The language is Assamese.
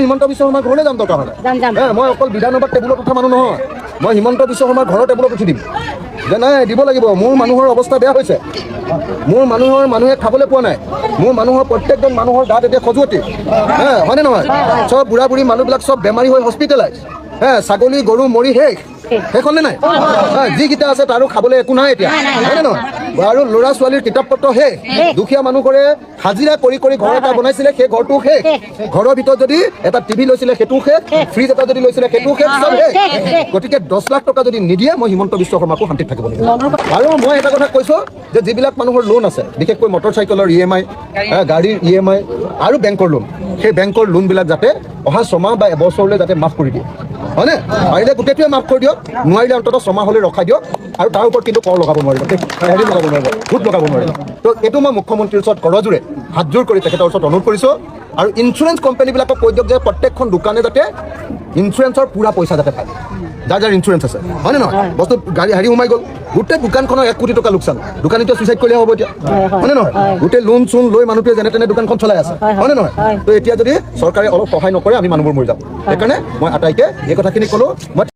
হিমন্ত বিশ্ব শৰ্মাৰ ঘৰলৈ যাম দৰকাৰ হ'লে মই অকল বিধানসভাত টেবুলত উঠা মানুহ নহয় মই হিমন্ত বিশ্ব শৰ্মাৰ ঘৰৰ টেবুলত উঠি দিম যে নাই দিব লাগিব মোৰ মানুহৰ অৱস্থা বেয়া হৈছে মোৰ মানুহে খাবলৈ পোৱা নাই মোৰ মানুহৰ প্ৰত্যেকজন মানুহৰ গাত এতিয়া খজুৱতি হয়নে নহয় চব বুঢ়া বুঢ়ী মানুহবিলাক চব বেমাৰী হৈ হস্পিটেলাইজ ছাগলী গৰু মৰি শেষ হ'লে নাই যিকেইটা আছে তাৰো খাবলৈ একো নাই এতিয়া হয়নে নহয় আৰু ল'ৰা ছোৱালীৰ কিতাপ পত্ৰ শেষ দুখীয়া মানুহবোৰে হাজিৰা কৰি কৰি ঘৰ এটা বনাইছিলে সেই ঘৰটো শেষ ঘৰৰ ভিতৰত যদি এটা টিভি লৈছিলে সেইটো শেষ ফ্ৰিজ এটা যদি লৈছিলে সেইটো শেষ চব শেষ গতিকে 10 লাখ টকা যদি নিদিয়ে মই হিমন্ত বিশ্ব শৰ্মাকো শান্তিত থাকিব লাগিব আৰু মই এটা কথা কৈছোঁ যে যিবিলাক মানুহৰ লোন আছে বিশেষকৈ মটৰ চাইকেলৰ EMI গাড়ীৰ EMI আৰু বেংকৰ লোন সেই বেংকৰ লোনবিলাক যাতে অহা 6 মাহ বা এবছৰলৈ যাতে মাফ কৰি দিয়ে হয়নে পাৰিলে গোটেইটোৱে মাফ কৰি দিয়ক নোৱাৰিলে অন্ততঃ 6 মাহলৈ ৰখাই দিয়ক আৰু তাৰ ওপৰত কিন্তু কৰ লগাব নোৱাৰিব হেৰি লগাব নোৱাৰিব ভোট লগাব নোৱাৰিব তো এইটো মই মুখ্যমন্ত্ৰীৰ ওচৰত কৰজোৰে হাতজোৰ কৰি তেখেতৰ ওচৰত অনুৰোধ কৰিছোঁ আৰু ইঞ্চুৰেঞ্চ কোম্পানীবিলাকক কৈ দিয়ক যে প্ৰত্যেকখন দোকানে যাতে ইঞ্চুৰেঞ্চৰ পুৰা পইচা যাতে পায় যাৰ ইঞ্চুৰেঞ্চ আছে হয়নে নহয় বস্তু গাড়ী হেৰি সোমাই গ'ল গোটেই দোকানখনৰ 1 কোটি টকা লোকচান দোকানীটোৱে ছুইচাইড কৰিলে হ'ব এতিয়া হয়নে নহয় গোটেই লোন চোন লৈ মানুহটোৱে যেনে তেনে দোকানখন চলাই আছে হয়নে নহয় তো এতিয়া যদি চৰকাৰে অলপ সহায় নকৰে আমি মানুহবোৰ মৰি যাম সেইকাৰণে মই আটাইকে এই কথাখিনি ক'লোঁ মই